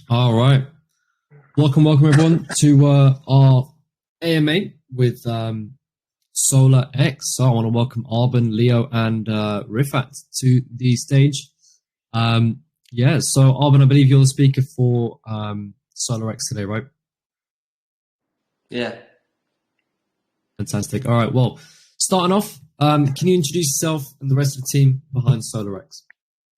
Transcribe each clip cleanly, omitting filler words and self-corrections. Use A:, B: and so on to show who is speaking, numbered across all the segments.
A: All right. Welcome everyone to our AMA with SolarX. So I want to welcome Arben, Leo, and Rifat to the stage. So Arben, I believe you're the speaker for SolarX today, right?
B: Yeah.
A: Fantastic. All right. Well, starting off, can you introduce yourself and the rest of the team behind SolarX?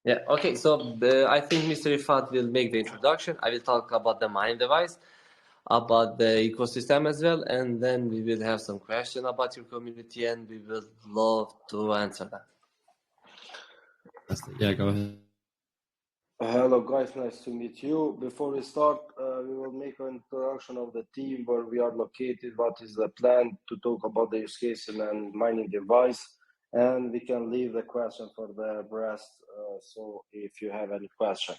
B: Yeah. Okay. So I think Mr. Rifat will make the introduction. I will talk about the mining device, about the ecosystem as well, and then we will have some questions about your community, and we will love to answer that.
A: Fantastic. Yeah, go ahead.
C: Hello guys, nice to meet you. Before we start, we will make an introduction of the team, where we are located, what is the plan to talk about the use case and mining device, and we can leave the question for the rest, so if you have any question.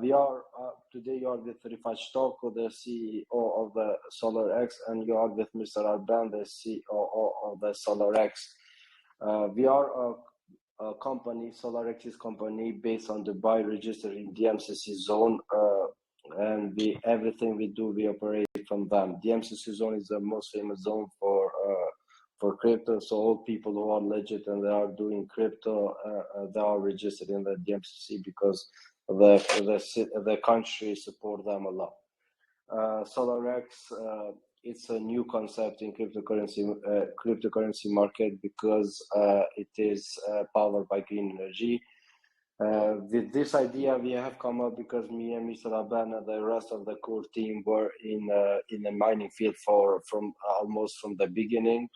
C: We are, today you are with Rifat Stoko, the CEO of the SolarX, and you are with Mr. Arben, the COO of the SolarX. We are a company, SolarX is company based on Dubai, registered in DMCC zone, and everything we do, we operate from them. DMCC zone is the most famous zone for crypto, so all people who are legit and they are doing crypto, they are registered in the DMCC because the country support them a lot. SolarX, it's a new concept in cryptocurrency market because it is powered by green energy. With this idea, we have come up because me and Mr. Arben and the rest of the core team were in the mining field from the beginning.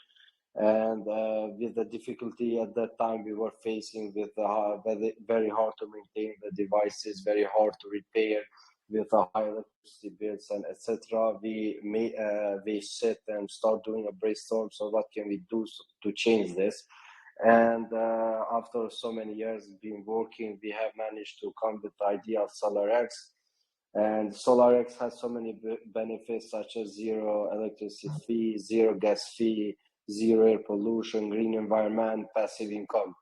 C: And with the difficulty at that time we were facing with very hard to maintain the devices, very hard to repair, with a high electricity bills and etc. We sit and start doing a brainstorm. So what can we do to change this? And after so many years being working, we have managed to come with the idea of SolarX. And SolarX has so many benefits, such as zero electricity fee, zero gas fee, zero air pollution, green environment, passive income.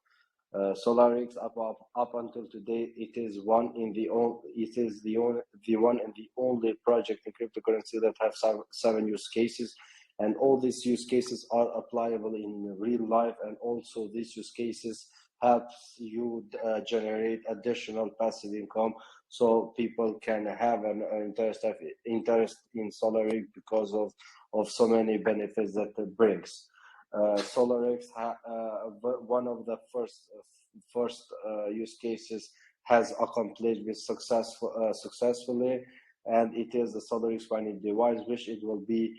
C: SolarX up until today, it is the one and the only project in cryptocurrency that have 7 use cases, and all these use cases are applicable in real life, and also these use cases helps you generate additional passive income, so people can have an interest in SolarX because of so many benefits that it brings. SolarX, one of the first use cases, has accomplished this successfully, and it is the SolarX mining device, which it will be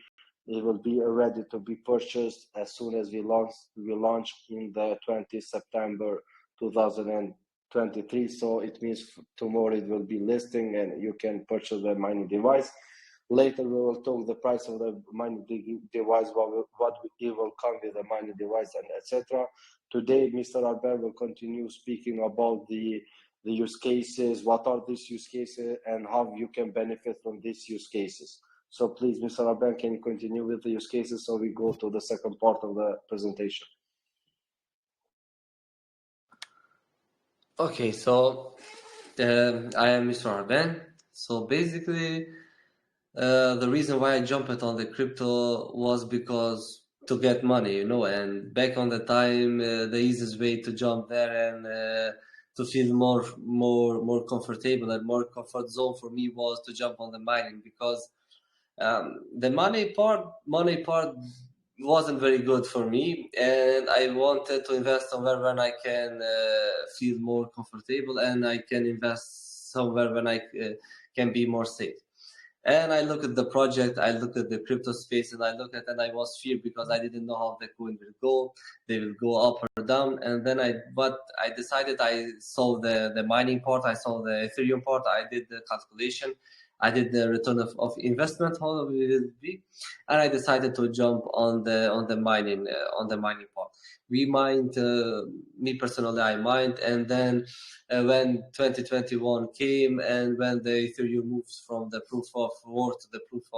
C: ready to be purchased as soon as we launch in the 20th September 2023. So it means tomorrow it will be listing and you can purchase the mining device. Later we will talk the price of the mining device, what it will come with the mining device, and etc. Today, Mr. Arben will continue speaking about the use cases, what are these use cases, and how you can benefit from these use cases. So please, Mr. Arben, can you continue with the use cases so we go to the second part of the presentation?
B: Okay, so I am Mr. Arben. So basically, the reason why I jumped on the crypto was because to get money, and back on the time, the easiest way to jump there and to feel more comfortable and more comfort zone for me was to jump on the mining, because the money part wasn't very good for me, and I wanted to invest somewhere when I can feel more comfortable, and I can invest somewhere when I can be more safe. And I look at the project, I look at the crypto space, and I was feared because I didn't know how the coin will go. They will go up or down. And then I decided, I saw the mining part, I saw the Ethereum part, I did the calculation, I did the return of investment, how it will be, and I decided to jump on the mining part. We mined, me personally, I mined, and then when 2021 came, and when the Ethereum moves from the proof of work to the proof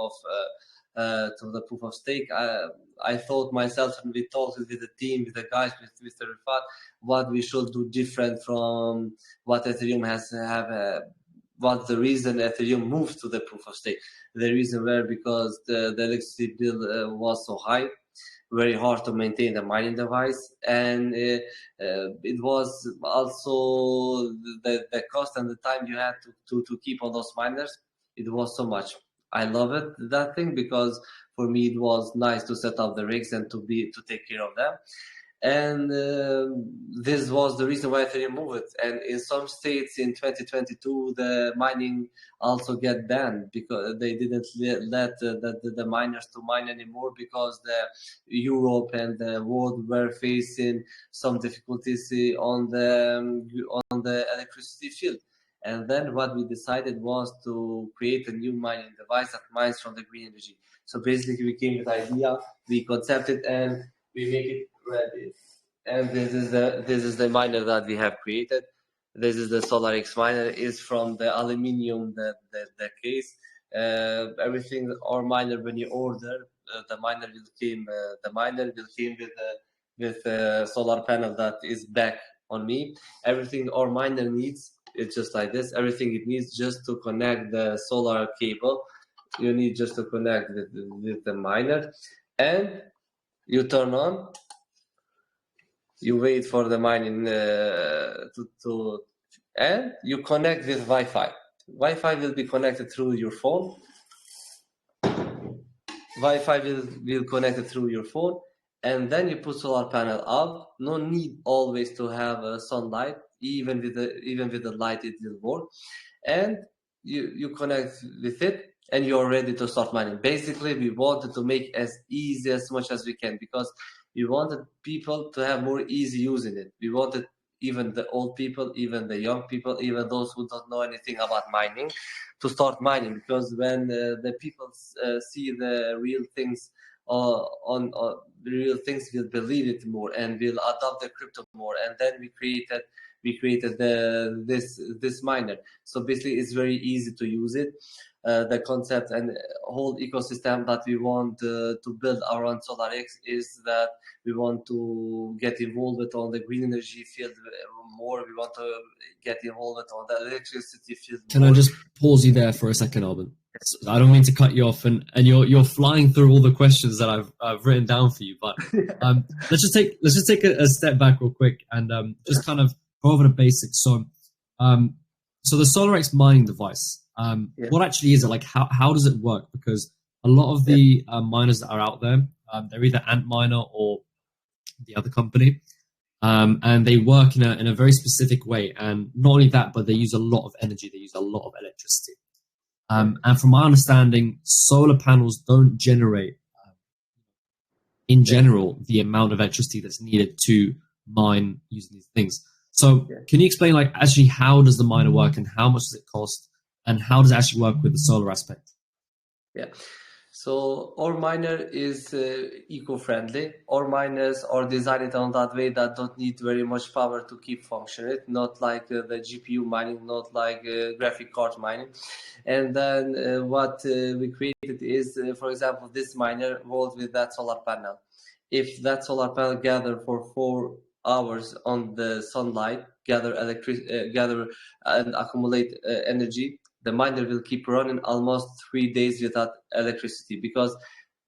B: of stake, I thought myself, and we talked with the team, with the guys, with Mr. Rifat, what we should do different from what Ethereum what's the reason Ethereum moved to the proof of stake. The reason were because the electricity bill was so high, very hard to maintain the mining device, and it was also the cost and the time you had to keep on those miners. It was so much. I love it, that thing, because for me it was nice to set up the rigs and to take care of them. And this was the reason why Ethereum moved. And in some states in 2022, the mining also get banned because they didn't let the miners to mine anymore, because the Europe and the world were facing some difficulties on the electricity field. And then what we decided was to create a new mining device that mines from the green energy. So basically, we came with the idea, we concepted, and we make it ready. And this is the miner that we have created. This is the SolarX miner. Is from the aluminium the case. Everything, our miner, when you order, the miner will came with a solar panel that is back on me. Everything our miner needs, it's just like this. Everything it needs just to connect the solar cable. You need just to connect with the miner, and you turn on. You wait for the mining and you connect with Wi-Fi. Wi-Fi will be connected through your phone. Wi-Fi will connect it through your phone, and then you put solar panel up. No need always to have sunlight. Even with the light, it will work. And you connect with it, and you're ready to start mining. Basically, we wanted to make as easy as much as we can, because we wanted people to have more easy using it. We wanted even the old people, even the young people, even those who don't know anything about mining, to start mining. Because when the people see the real things on the real things, will believe it more and will adopt the crypto more. And then we created this miner. So basically, it's very easy to use it. The concept and whole ecosystem that we want to build around SolarX is that we want to get involved on the green energy field more. We want to get involved on the electricity field
A: Can
B: more.
A: I just pause you there for a second, Arben? I don't mean to cut you off, and you're flying through all the questions that I've written down for you. But let's just take a step back real quick and just kind of go over the basics. So the SolarX mining device, what actually is it? Like, how does it work? Because a lot of the miners that are out there, they're either Antminer or the other company, and they work in a very specific way. And not only that, but they use a lot of energy. They use a lot of electricity. And from my understanding, solar panels don't generate, in general, the amount of electricity that's needed to mine using these things. So can you explain, like, actually, how does the miner work, and how much does it cost, and how does it actually work with the solar aspect?
B: Yeah. So our miner is eco-friendly. Our miners are designed on that way that don't need very much power to keep functioning, not like the GPU mining, not like graphic card mining. And then what we created is, for example, this miner works with that solar panel. If that solar panel gather for 4 hours on the sunlight, gather and accumulate energy, the miner will keep running almost 3 days without electricity, because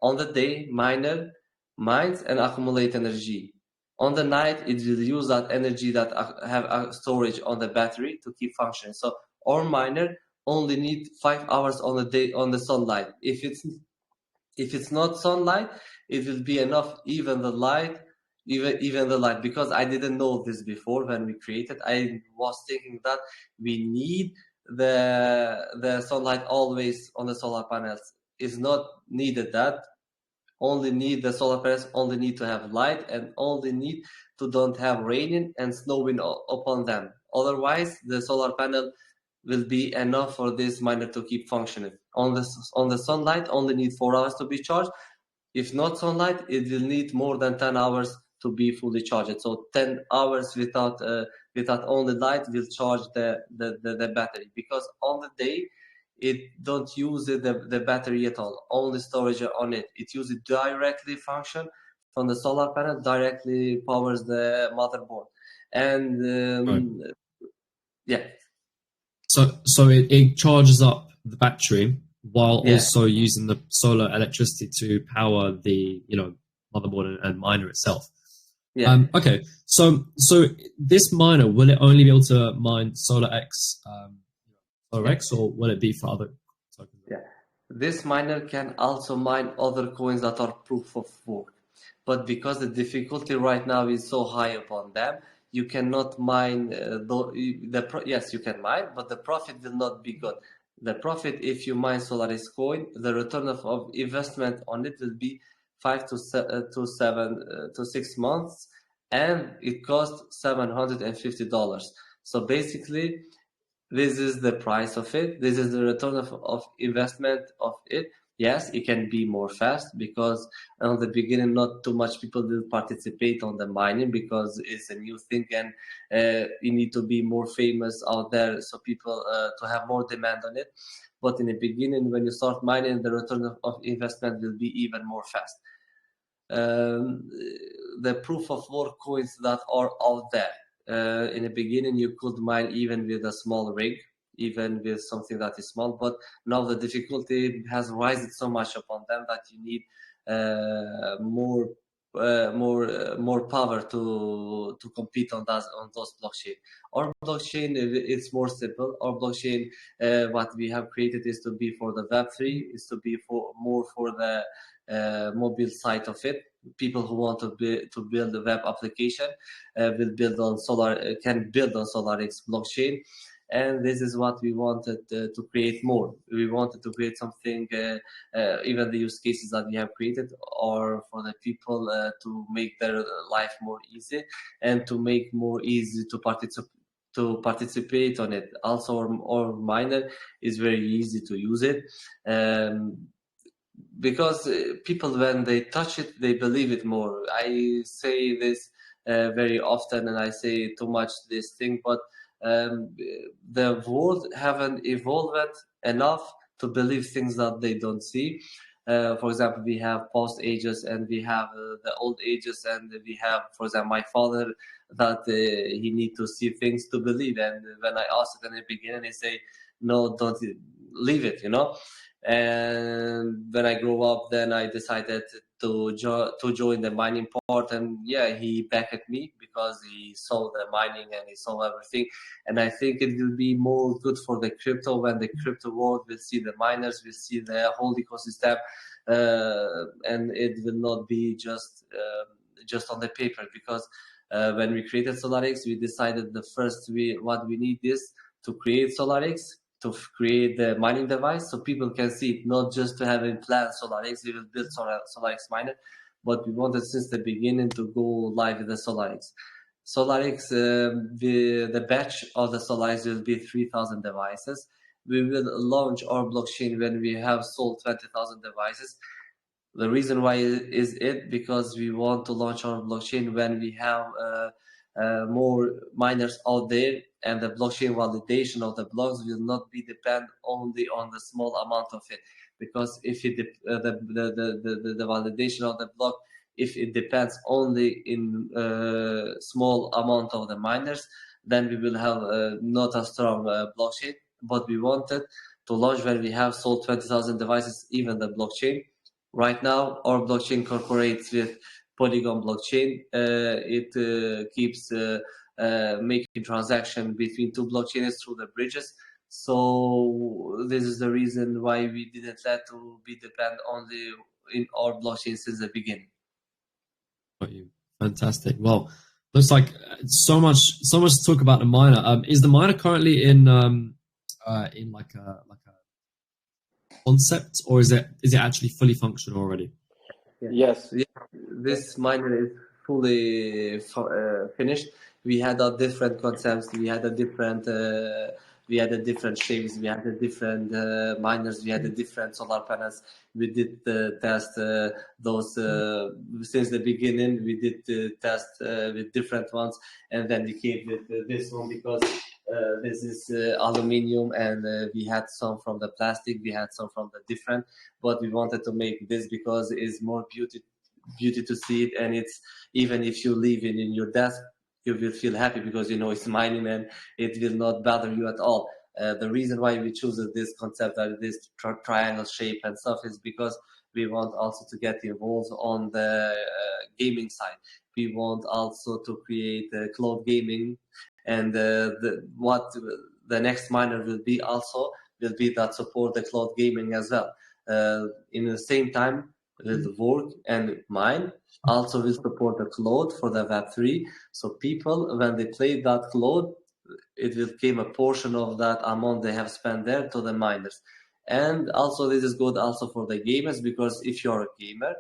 B: on the day, miner mines and accumulate energy. On the night, it will use that energy that have storage on the battery to keep functioning. So our miner only need 5 hours on the day on the sunlight. If it's not sunlight, it will be enough. Even the light, because I didn't know this before when we created. I was thinking that we need the sunlight always on the solar panels. Is not needed. That only need the solar panels only need to have light, and only need to don't have raining and snowing upon them. Otherwise, the solar panel will be enough for this miner to keep functioning. On the sunlight, only need 4 hours to be charged. If not sunlight, it will need more than 10 hours to be fully charged. So 10 hours without only light will charge the battery, because on the day it don't use the battery at all, only storage on it. It uses directly function from the solar panel, directly powers the motherboard. And
A: Right.
B: yeah.
A: So it charges up the battery while
B: Yeah.
A: also using the solar electricity to power the motherboard and miner itself.
B: Yeah.
A: Okay, so this miner, will it only be able to mine SolarX, SolarX, or will it be for other tokens?
B: Yeah. This miner can also mine other coins that are proof of work. But because the difficulty right now is so high upon them, you cannot mine yes, you can mine, but the profit will not be good. The profit, if you mine SolarX coin, the return of investment on it will be 5 to 6 months, and it costs $750. So basically, this is the price of it. This is the return of investment of it. Yes, it can be more fast because in the beginning, not too much people will participate on the mining because it's a new thing, and you need to be more famous out there so people to have more demand on it. But in the beginning, when you start mining, the return of investment will be even more fast. The proof of work coins that are out there. In the beginning, you could mine even with a small rig, even with something that is small, but now the difficulty has risen so much upon them that you need more power to compete on those blockchain. Our blockchain it's more simple. Our blockchain, what we have created is to be for the Web3, is to be for the mobile side of it. People who want to build a web application can build on SolarX blockchain, and this is what we wanted to create more. We wanted to create something, even the use cases that we have created are for the people to make their life more easy and to make more easy to participate on it. Also, our miner is very easy to use it. Because people, when they touch it, they believe it more. I say this very often, and I say too much this thing, but the world haven't evolved enough to believe things that they don't see. For example, we have post ages and we have the old ages, and we have, for example, my father that he need to see things to believe. And when I asked it in the beginning, they say, "No, don't leave it," And when I grew up, then I decided to join the mining part, and yeah, he backed me because he saw the mining and he saw everything. And I think it will be more good for the crypto when the crypto world will see the miners, will see the whole ecosystem, and it will not be just on the paper. Because when we created SolarX, we decided what we need is to create SolarX, to create the mining device so people can see it, not just to have in plan SolarX. We will build SolarX miner, but we wanted since the beginning to go live with the SolarX. SolarX, the batch of the SolarX will be 3,000 devices. We will launch our blockchain when we have sold 20,000 devices. The reason why is it because we want to launch our blockchain when we have more miners out there, and the blockchain validation of the blocks will not be depend only on the small amount of it. Because if the validation of the block, if it depends only in small amount of the miners, then we will have not a strong blockchain. But we wanted to launch when we have sold 20,000 devices, even the blockchain. Right now, our blockchain incorporates with Polygon blockchain. It keeps making transaction between two blockchains through the bridges. So this is the reason why we didn't let to be depend only in our blockchain since the beginning.
A: Got you. Fantastic. Well, looks like so much to talk about the miner. Is the miner currently in like a concept, or is it actually fully functional already?
C: Yes.
B: This miner is fully finished. We had a different concepts. We had a different shapes. We had a different miners. We had a different solar panels. We did test those since the beginning. We did test with different ones, and then we came with this one because this is aluminium, and we had some from the plastic. We had some from the different, but we wanted to make this because it's more beauty to see it, and it's even if you leave it in your desk, you will feel happy because it's mining and it will not bother you at all. The reason why we choose this concept, this triangle shape and stuff, is because we want also to get involved on the gaming side. We want also to create cloud gaming, and what the next miner will be also will be that support the cloud gaming as well. In the same time, will work and mine also will support the cloud for the Web3. So people, when they play that cloud, it will give a portion of that amount they have spent there to the miners. And also this is good also for the gamers, because if you're a gamer,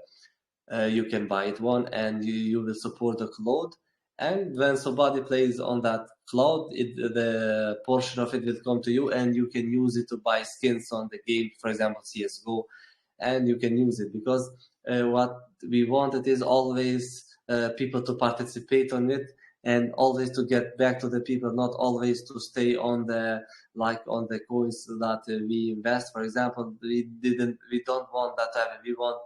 B: you can buy it one and you will support the cloud. And when somebody plays on that cloud, the portion of it will come to you, and you can use it to buy skins on the game, for example, CSGO, and you can use it, because what we wanted is always people to participate on it, and always to get back to the people, not always to stay on the coins that we invest. For example, we don't want that to happen. We want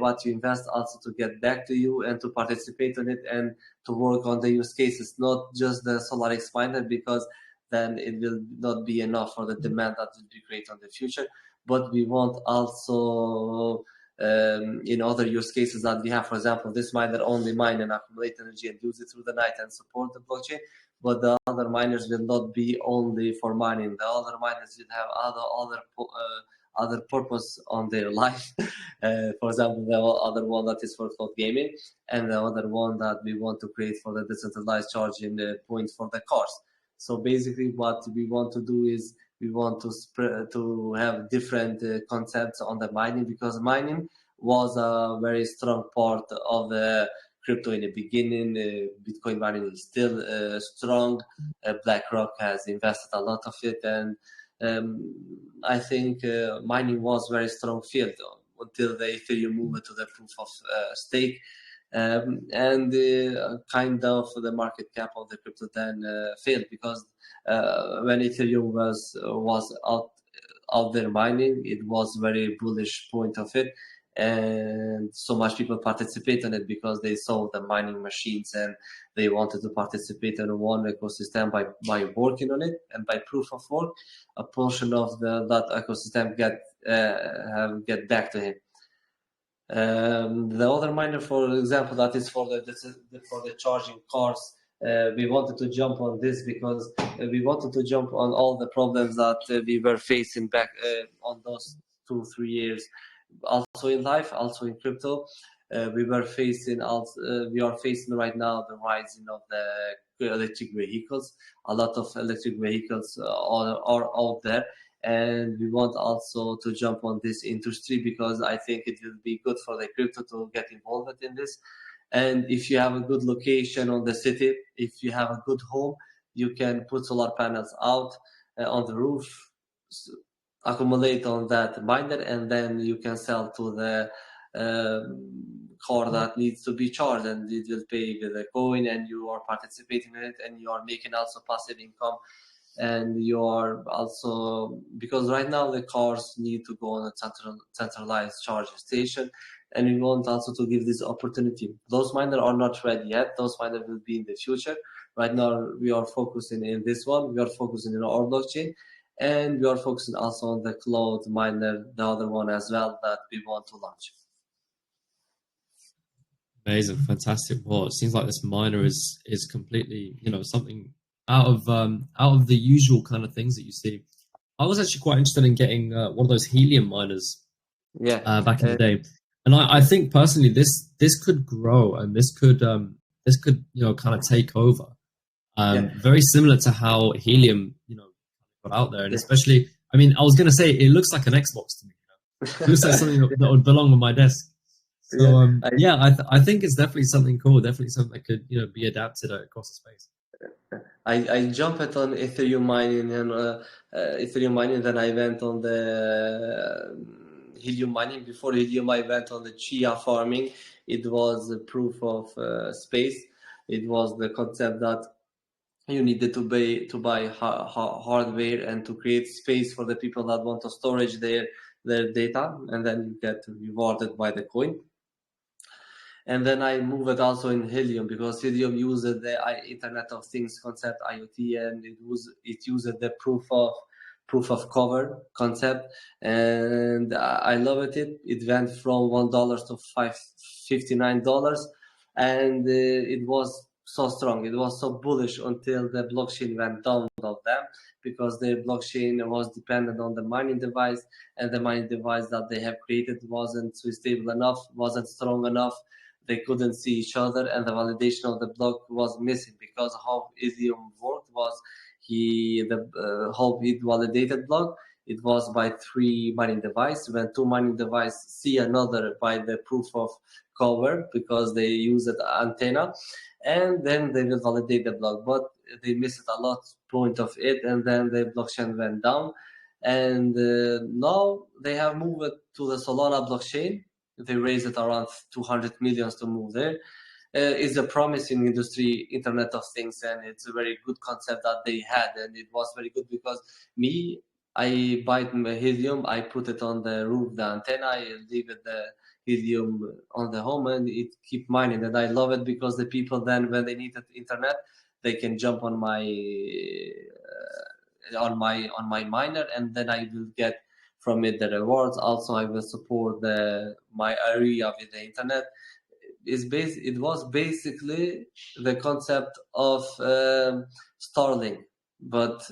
B: what you invest also to get back to you and to participate on it and to work on the use cases, not just the SolarX miner, because then it will not be enough for the demand that will be great on the future. But we want also in other use cases that we have, for example, this miner only mine and accumulate energy and use it through the night and support the blockchain, but the other miners will not be only for mining. The other miners will have other purpose on their life. For example, the other one that is for cloud gaming, and the other one that we want to create for the decentralized charging point for the cars. So basically what we want to do is we want to have different concepts on the mining, because mining was a very strong part of the crypto in the beginning. Bitcoin mining is still strong. BlackRock has invested a lot of it, and I think mining was very strong field until the Ethereum moved to the proof of stake. And kind of the market cap of the crypto then failed, because when Ethereum was out there mining, it was very bullish point of it, and so much people participate in it because they saw the mining machines and they wanted to participate in one ecosystem by working on it, and by proof of work, a portion of that ecosystem get back to him. The other miner, for example, that is for the charging cars, we wanted to jump on this because we wanted to jump on all the problems that we were facing back on those 2-3 years, also in life, also in crypto. We are facing right now the rising of the electric vehicles. A lot of electric vehicles are out there, and we want also to jump on this industry, because I think it will be good for the crypto to get involved in this. And if you have a good location on the city, if you have a good home, you can put solar panels out on the roof, accumulate on that miner, and then you can sell to the car that needs to be charged, and it will pay with a coin, and you are participating in it, and you are making also passive income. And you are also, because right now the cars need to go on a centralized charging station, and we want also to give this opportunity. Those miners are not ready yet. Those miners will be in the future. Right now we are focusing in this one. We are focusing in our blockchain, and we are focusing also on the cloud miner, the other one as well, that we want to launch.
A: Amazing, fantastic. Well, it seems like this miner is completely, something out of the usual kind of things that you see. I was actually quite interested in getting one of those helium miners back in the day, and I think personally this could grow, and this could kind of take over, very similar to how helium got out there. And especially, I mean, I was going to say it looks like an Xbox to me. It looks like something that would belong on my desk. So I think it's definitely something cool, definitely something that could be adapted across the space.
B: I jumped on Ethereum mining, and then I went on the helium mining. Before helium, I went on the chia farming. It was a proof of space. It was the concept that you needed to buy hardware and to create space for the people that want to storage their data, and then you get rewarded by the coin. And then I moved also in Helium, because Helium used the Internet of Things concept, IoT, and it used the proof of proof of cover concept, and I loved it. It went from $1 to $59, and it was so strong. It was so bullish until the blockchain went down of them, because their blockchain was dependent on the mining device, and the mining device that they have created wasn't stable enough, wasn't strong enough. They couldn't see each other, and the validation of the block was missing, because how Ethereum worked was how it validated block. It was by 3 mining devices. When 2 mining devices see another by the proof of cover, because they use an antenna, and then they will validate the block. But they missed a lot point of it, and then the blockchain went down. And now they have moved to the Solana blockchain. They raised it around 200 million to move there. It's a promising industry, Internet of Things, and it's a very good concept that they had. And it was very good because I buy my helium, I put it on the roof, the antenna, I leave it the helium on the home, and it keep mining. And I love it because the people then, when they need internet, they can jump on my miner, and then I will get from it the rewards. Also, I will support my area with the internet. It was basically the concept of Starlink, but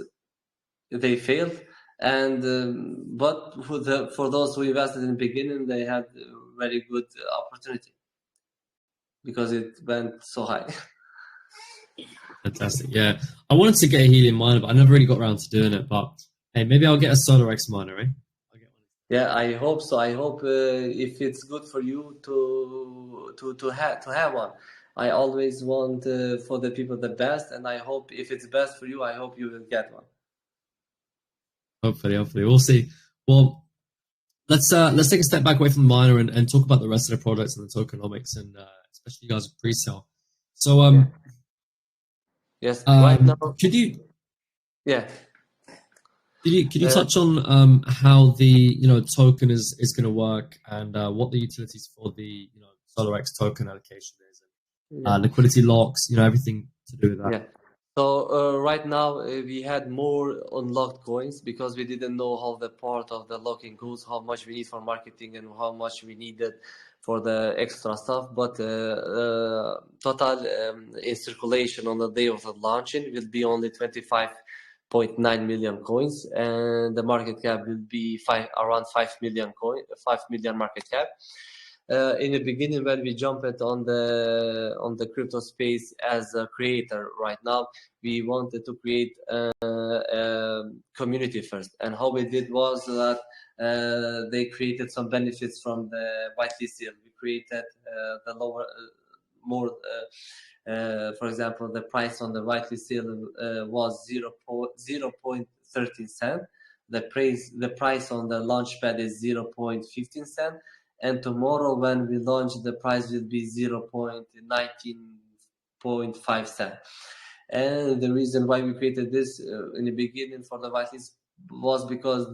B: they failed. And but for those who invested in the beginning, they had a very good opportunity because it went so high.
A: Fantastic. Yeah, I wanted to get a helium miner, but I never really got around to doing it. But hey, maybe I'll get a SolarX miner, eh?
B: Yeah, I hope so. I hope if it's good for you to have one. I always want for the people the best, and I hope if it's best for you, I hope you will get one.
A: Hopefully, we'll see. Well, let's take a step back away from the miner and talk about the rest of the products and the tokenomics, and especially you guys with pre-sale. So,
B: yes, right now,
A: could you?
B: Yeah.
A: Could you touch on how the token is going to work, and what the utilities for the SolarX token allocation is, and liquidity locks, everything to do with that.
B: Yeah. So right now we had more unlocked coins because we didn't know how the part of the locking goes, how much we need for marketing and how much we needed for the extra stuff. But total in circulation on the day of the launching will be only 25.9 million coins, and the market cap will be around 5 million market cap. In the beginning, when we jumped on the crypto space as a creator, right now we wanted to create a community first, and how we did was that they created some benefits from the whitelist deal. We created the lower more for example, the price on the whitelist deal was 0.13 cent. The price on the launchpad is 0.15 cent. And tomorrow when we launch, the price will be 0.19.5 cent. And the reason why we created this in the beginning for the whitelist was because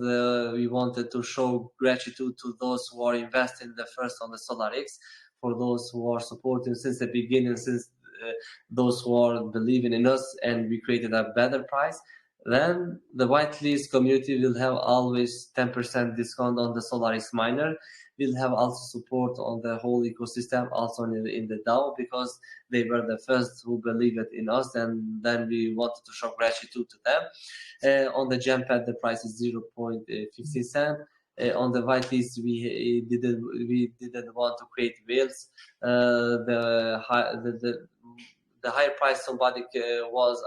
B: we wanted to show gratitude to those who are investing the first on the SolarX, for those who are supporting since the beginning, since those who are believing in us, and we created a better price. Then the whitelist community will have always 10% discount on the SolarX miner. We'll have also support on the whole ecosystem, also in the DAO, because they were the first who believed in us, and then we wanted to show gratitude to them. On the Gempad, the price is 0.15 cent. On the whitelist, we didn't want to create whales. The higher price somebody was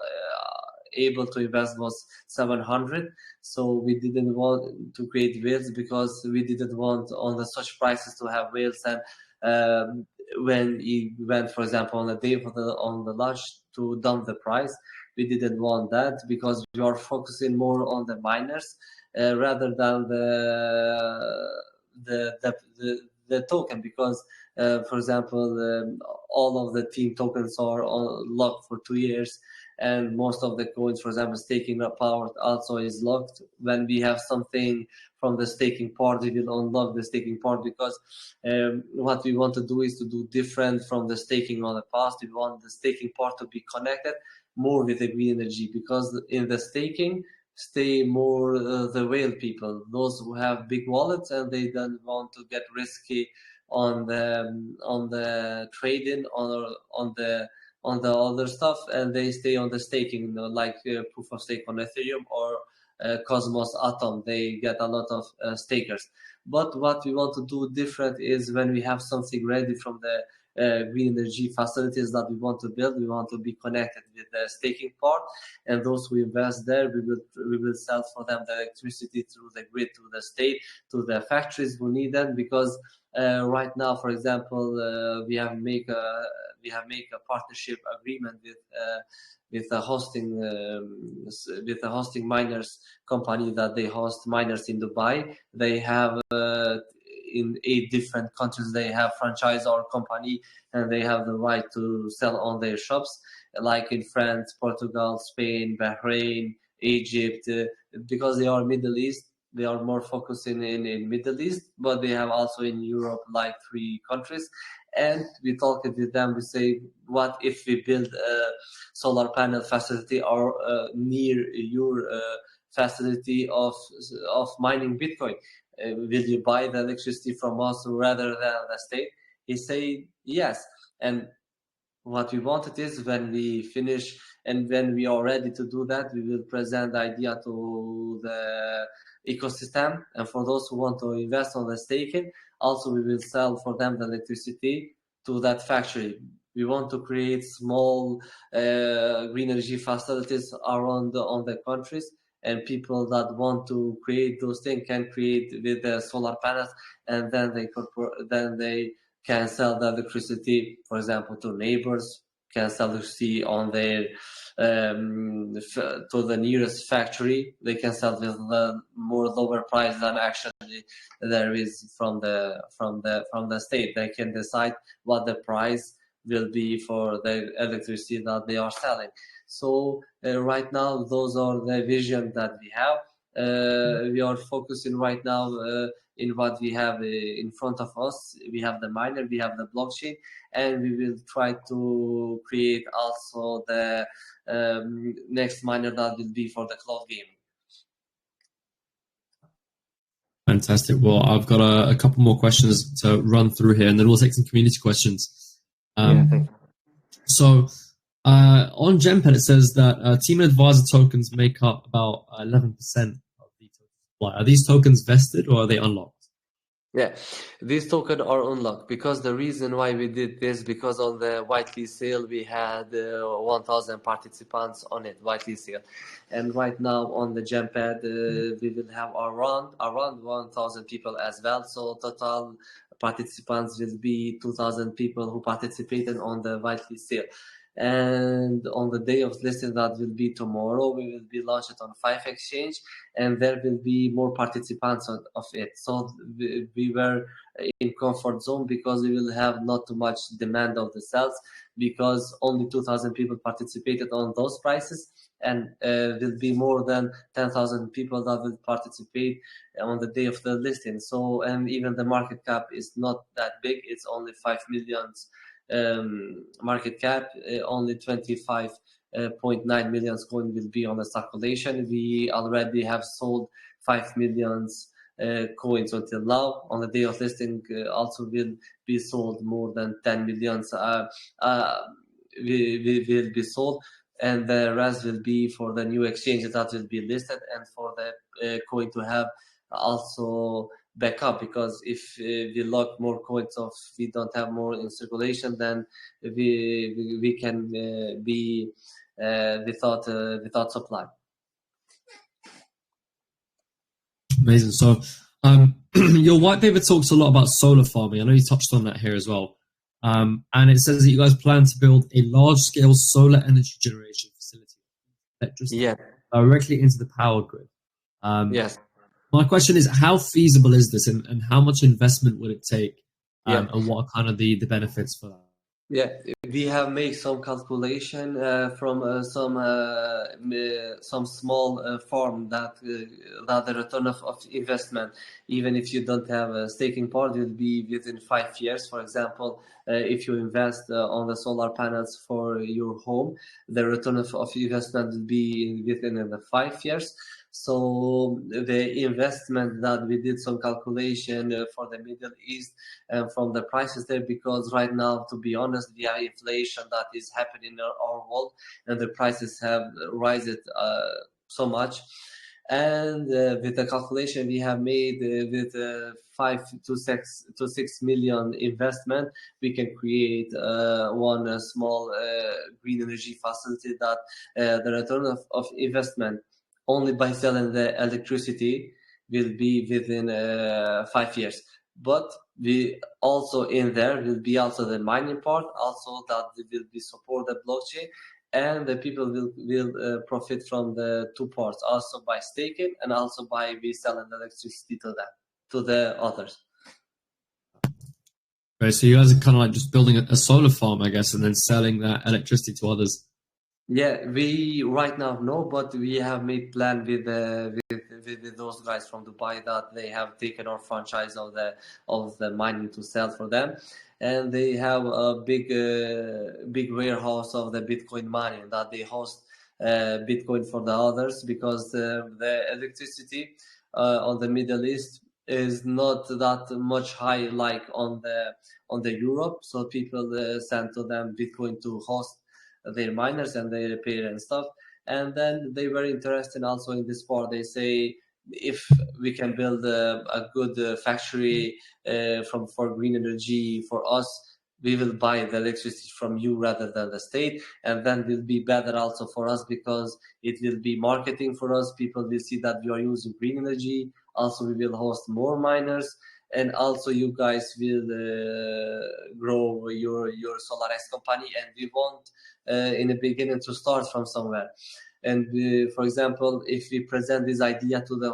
B: able to invest was 700, so we didn't want to create whales because we didn't want on the such prices to have whales. And when it went, for example, on the day on the launch to dump the price, we didn't want that because we are focusing more on the miners rather than the token, because for example, all of the team tokens are locked for 2 years, and most of the coins, for example, staking power also is locked. When we have something from the staking part, we will unlock the staking part, because what we want to do is to do different from the staking on the past. We want the staking part to be connected more with the green energy, because in the staking stay more the whale people, those who have big wallets and they don't want to get risky on the trading or on the other stuff, and they stay on the staking, like proof of stake on Ethereum or Cosmos Atom. They get a lot of stakers. But what we want to do different is when we have something ready from the green energy facilities that we want to build, we want to be connected with the staking part, and those who invest there, we will sell for them the electricity through the grid to the state, to the factories who need them. Because right now, for example, we have make a partnership agreement with a hosting miners company that they host miners in Dubai. They have in 8 different countries they have franchise or company, and they have the right to sell on their shops, like in France, Portugal, Spain, Bahrain, Egypt, because they are Middle East. They are more focusing in Middle East, but they have also in Europe like 3 countries. And we talk with them, we say, what if we build a solar panel facility or near your facility of mining Bitcoin? Will you buy the electricity from us rather than the state? He say yes. And what we wanted is, when we finish and when we are ready to do that, we will present the idea to the ecosystem, and for those who want to invest on the staking, also we will sell for them the electricity to that factory. We want to create small green energy facilities around on the countries, and people that want to create those things can create with the solar panels, and then they can sell the electricity, for example, to neighbors, can sell electricity on their to the nearest factory. They can sell with the more lower price than actually there is from the state. They can decide what the price will be for the electricity that they are selling. So right now, those are the vision that we have. We are focusing right now in what we have in front of us. We have the miner, we have the blockchain, and we will try to create also the next miner that will be for the cloud gaming.
A: Fantastic. Well, I've got a couple more questions to run through here, and then we'll take some community questions.
B: Thank you.
A: So on GemPen, it says that Team Advisor tokens make up about 11% of the token supply. Are these tokens vested or are they unlocked?
B: Yeah, these tokens are unlocked, because the reason why we did this, because on the whitelist sale we had 1,000 participants on it, whitelist sale, and right now on the GemPad we will have around 1,000 people as well. So total participants will be 2,000 people who participated on the whitelist sale. And on the day of listing, that will be tomorrow, we will be launched on 5 exchange, and there will be more participants of it. So we were in comfort zone, because we will have not too much demand of the sales, because only 2,000 people participated on those prices, and will be more than 10,000 people that will participate on the day of the listing. So, and even the market cap is not that big, it's only 5 million market cap, only 25.9 million coin will be on the circulation. We already have sold 5 million coins until now. On the day of listing, also will be sold more than 10 million will be sold, and the rest will be for the new exchanges that will be listed, and for the coin to have also back up, because if we lock more coins off, we don't have more in circulation, then we can be without supply.
A: Amazing. So your white paper talks a lot about solar farming. I know you touched on that here as well. And it says that you guys plan to build a large-scale solar energy generation facility, electricity directly into the power grid.
B: Yes.
A: My question is, how feasible is this, and how much investment would it take, and what are kind of the benefits for that?
B: Yeah, we have made some calculation from some small farm that the return of investment, even if you don't have a staking part, will be within 5 years. For example, if you invest on the solar panels for your home, the return of investment will be within the 5 years. So the investment that we did some calculation for the Middle East and from the prices there, because right now, to be honest, we have inflation that is happening in our world, and the prices have risen so much. And with the calculation we have made with 5 to 6 million investment, we can create one small green energy facility that the return of investment only by selling the electricity will be within 5 years. But we also in there will be also the mining part, also that will be support the blockchain, and the people will profit from the two parts, also by staking and also by we selling the electricity to them, to the others.
A: Right, so you guys are kind of like just building a solar farm, I guess, and then selling that electricity to others.
B: Yeah, we right now no, but we have made plan with those guys from Dubai that they have taken our franchise of the mining to sell for them, and they have a big warehouse of the Bitcoin mining that they host Bitcoin for the others, because the electricity on the Middle East is not that much high like on the Europe, so people send to them Bitcoin to host their miners and they repair and stuff. And then they were interested also in this part. They say if we can build a good factory for green energy for us, we will buy the electricity from you rather than the state, and then will be better also for us because it will be marketing for us. People will see that we are using green energy. Also, we will host more miners, and also you guys will grow your SolarX company, and we want in the beginning to start from somewhere. And for example, if we present this idea to the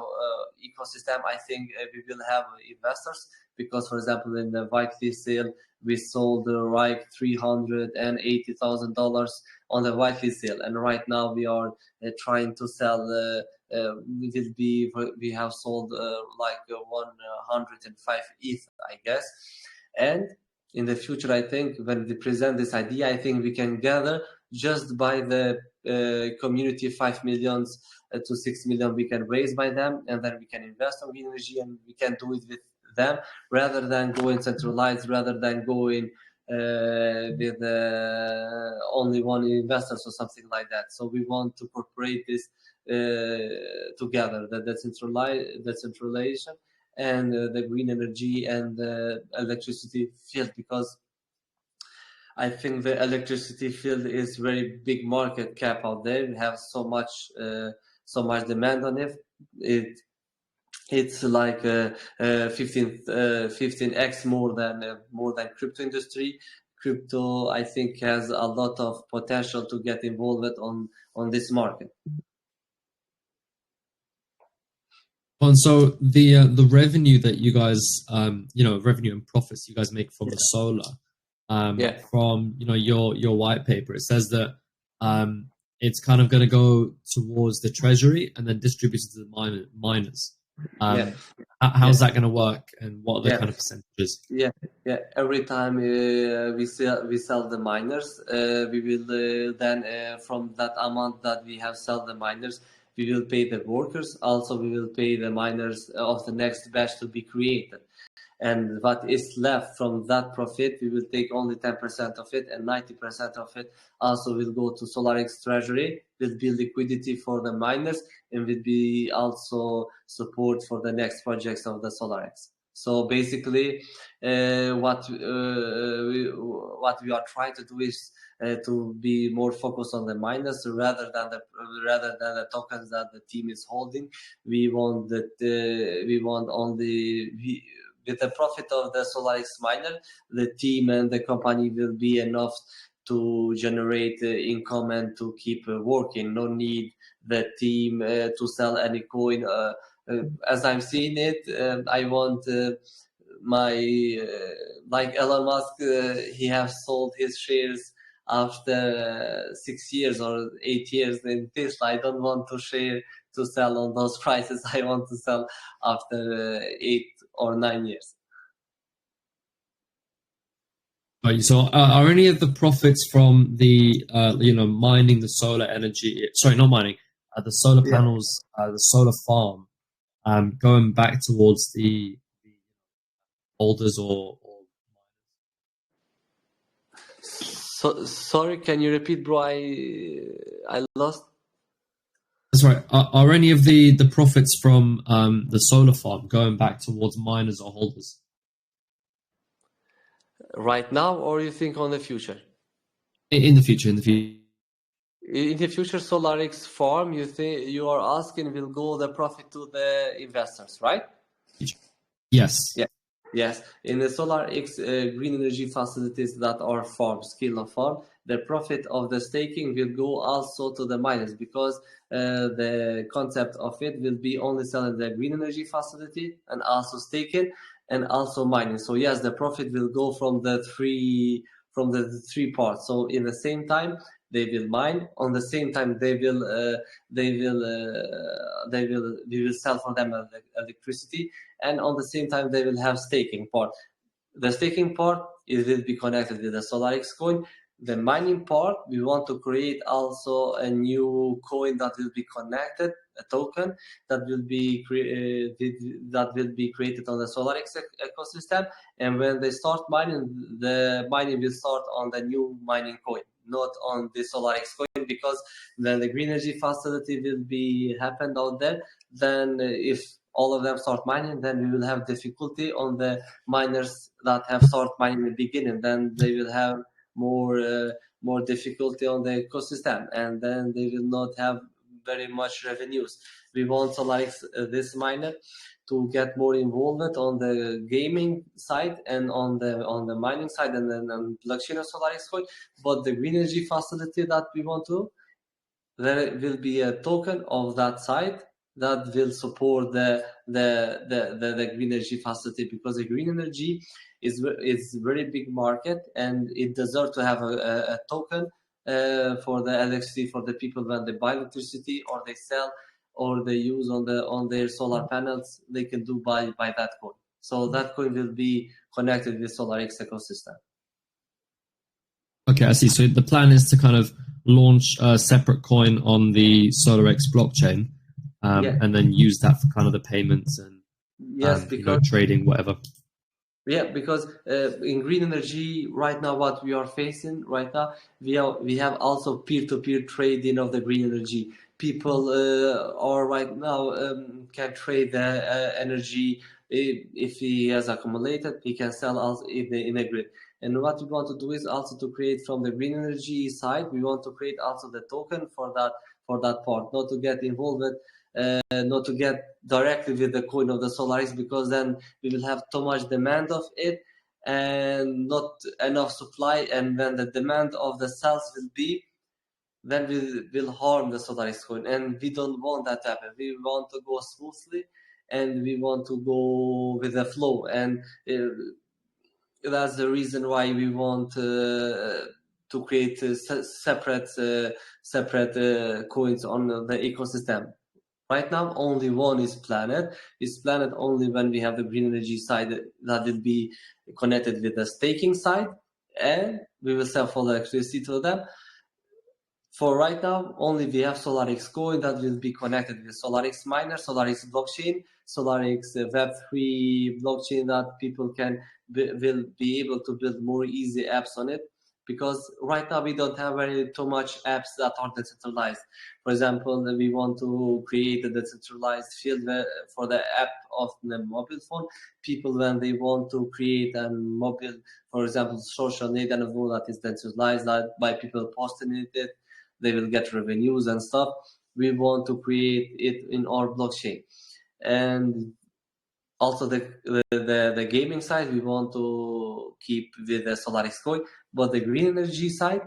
B: ecosystem, I think we will have investors, because for example in the whitelist sale we sold like $380,000 on the whitelist sale, and right now we are trying to sell we have sold like 105 ETH, I guess. And in the future, I think when we present this idea, I think we can gather just by the community 5 million to 6 million we can raise by them, and then we can invest on green energy, and we can do it with them rather than going centralized, rather than going with only one investor or something like that. So we want to incorporate this together, the decentralization and the green energy and the electricity field, because I think the electricity field is very big market cap out there. We have so much demand on it. It's like 15x more than crypto industry. Crypto, I think, has a lot of potential to get involved on this market.
A: And so the revenue that you guys, revenue and profits you guys make from the solar, from your white paper, it says that it's kind of going to go towards the treasury and then distributed to the miners. How's that going to work, and what are the kind of percentages?
B: Every time we sell the miners, we will then from that amount that we have sell the miners, we will pay the workers. Also, we will pay the miners of the next batch to be created. And what is left from that profit, we will take only 10% of it, and 90% of it also will go to SolarX treasury, will be liquidity for the miners, and will be also support for the next projects of the SolarX. So basically, what we are trying to do is to be more focused on the miners rather than the tokens that the team is holding. We want only with the profit of the SolarX miner, the team and the company will be enough to generate income and to keep working. No need the team to sell any coin. As I'm seeing it, I want like Elon Musk, he has sold his shares after 6 years or 8 years in Tesla. I don't want to sell on those prices. I want to sell after 8 or 9 years.
A: Right, so are any of the profits from the mining the solar energy, sorry, not mining, the solar panels, the solar farm, going back towards the holders or
B: So sorry, can you repeat, bro? I lost.
A: That's right. Are any of the profits from the solar farm going back towards miners or holders?
B: Right now, or you think on the future?
A: In the future, in the future.
B: In the future, SolarX farm, you are asking will go the profit to the investors, right?
A: Yes.
B: Yeah. Yes. In the SolarX green energy facilities that are farm, scale of farm, the profit of the staking will go also to the miners, because the concept of it will be only selling the green energy facility and also staking and also mining. So yes, the profit will go from the three parts. So in the same time, they will mine. On the same time, we will sell for them electricity, and on the same time they will have staking part. The staking part, it will be connected with the SolarX coin. The mining part, we want to create also a new coin that will be connected, a token that will be created on the SolarX ecosystem. And when they start mining, the mining will start on the new mining coin, not on the SolarX coin, because when the green energy facility will be happened out there, then if all of them start mining, then we will have difficulty on the miners that have started mining in the beginning. Then they will have more difficulty on the ecosystem, and then they will not have very much revenues. We want SolarX, this miner, to get more involvement on the gaming side and on the mining side, and then on blockchain of SolarX coin. But the green energy facility that we want to, there will be a token of that side that will support the green energy facility, because the green energy is very big market, and it deserves to have a token for the electricity for the people when they buy electricity or they sell or they use on their solar panels. They can do by that coin. So that coin will be connected with SolarX ecosystem.
A: Okay, I see. So the plan is to kind of launch a separate coin on the SolarX blockchain, and then use that for kind of the payments and because trading, whatever.
B: Yeah, because in green energy right now, what we are facing right now, we have also peer-to-peer trading of the green energy. People are right now can trade the energy. If he has accumulated, he can sell also in a grid. And what we want to do is also to create from the green energy side. We want to create also the token for that part, not to get involved with. Not to get directly with the coin of the SolarX, because then we will have too much demand of it and not enough supply. And when the demand of the cells will be, then we will harm the SolarX coin. And we don't want that to happen. We want to go smoothly, and we want to go with the flow. And that's the reason why we want to create separate coins on the ecosystem. Right now, only one is planned. It's planned only when we have the green energy side that will be connected with the staking side, and we will sell for electricity to them. For right now, only we have SolarX coin that will be connected with SolarX miner, SolarX blockchain, SolarX Web3 blockchain that people will be able to build more easy apps on it. Because right now we don't have too much apps that are decentralized. For example, we want to create a decentralized field for the app of the mobile phone. People, when they want to create a mobile, for example, social media that is decentralized, that by people posting it, they will get revenues and stuff. We want to create it in our blockchain. And also the gaming side, we want to keep with the SolarX coin. But the green energy side,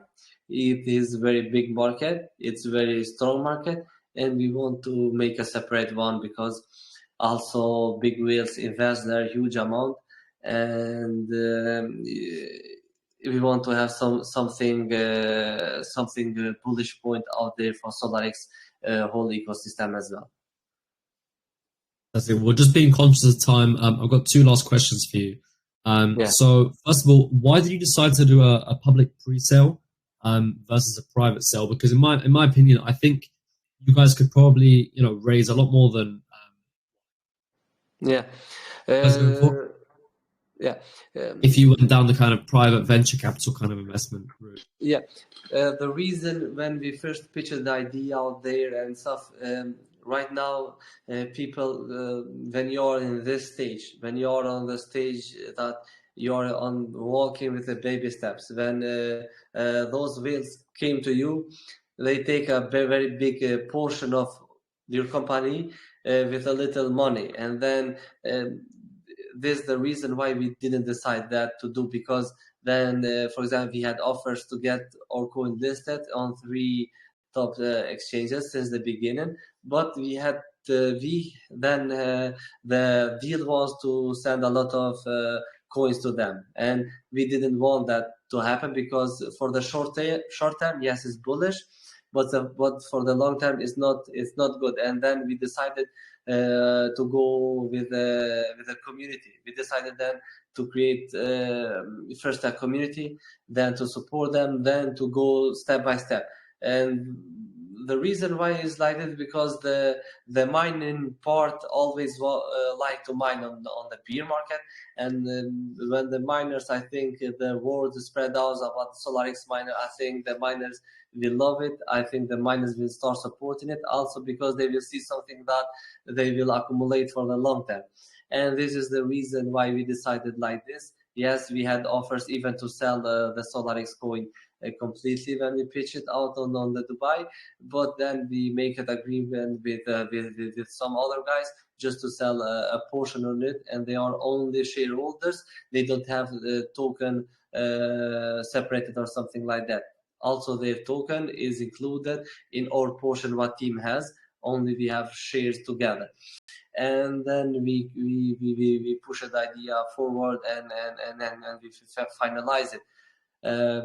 B: it is very big market. It's very strong market, and we want to make a separate one, because also big whales invest their huge amount, and we want to have something bullish point out there for SolarX whole ecosystem as well.
A: That's it. Well, just being conscious of time, I've got two last questions for you. So first of all, why did you decide to do a public pre-sale versus a private sale? Because in my opinion, I think you guys could probably, raise a lot more than
B: Yeah.
A: you guys going for
B: Yeah.
A: if you went down the kind of private venture capital kind of investment route.
B: Yeah. The reason when we first pitched the idea out there and stuff, right now, people, when you're in this stage, when you're on the stage that you're on walking with the baby steps, when those wheels came to you, they take a very, very big portion of your company with a little money. And then this is the reason why we didn't decide that to do, because then, for example, we had offers to get our coin listed on 3 top exchanges since the beginning, but we had the deal was to send a lot of coins to them, and we didn't want that to happen, because for the short term, yes, it's bullish, but for the long term, it's not good. And then we decided to go with the community. We decided then to create first a community, then to support them, then to go step by step. And the reason why is like this, because the mining part always like to mine on the bear market, and when the miners, I think the word spread out about SolarX miner, I think the miners will love it. I think the miners will start supporting it also, because they will see something that they will accumulate for the long term. And this is the reason why we decided like this. Yes, we had offers even to sell the SolarX coin completely when we pitch it out on the Dubai, but then we make an agreement with some other guys just to sell a portion on it, and they are only shareholders. They don't have the token separated or something like that. Also, their token is included in our portion what team has. Only we have shares together. And then we push the idea forward, and we finalize it.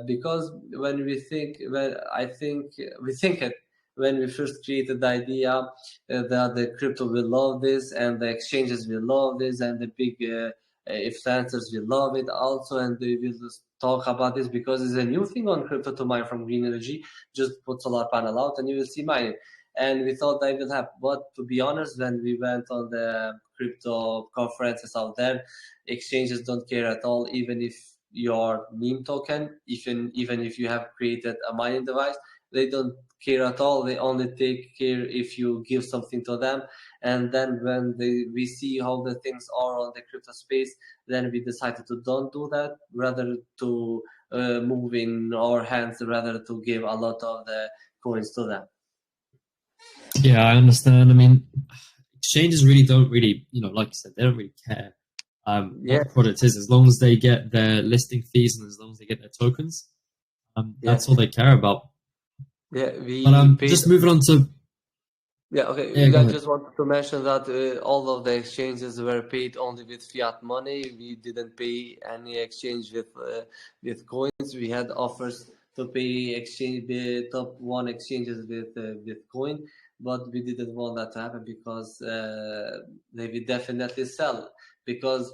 B: Because when we think it when we first created the idea that the crypto will love this, and the exchanges will love this, and the big influencers will love it also, and they will just talk about this, because it's a new thing on crypto to mine from green energy. Just put solar panel out and you will see mining. And we thought that will happen. But to be honest, when we went on the crypto conferences out there, exchanges don't care at all, even if your meme token, even if you have created a mining device, they don't care at all. They only take care if you give something to them. And then when we see how the things are on the crypto space, then we decided to don't do that, rather to move in our hands, rather to give a lot of the coins to them.
A: Yeah, I understand. I mean, exchanges really don't like you said, they don't really care what the product is, as long as they get their listing fees and as long as they get their tokens. That's all they care about.
B: Yeah,
A: just moving on to.
B: Yeah, okay. I just wanted to mention that all of the exchanges were paid only with fiat money. We didn't pay any exchange with coins. We had offers to pay the top 1 exchanges with coin, but we didn't want that to happen, because they will definitely sell. Because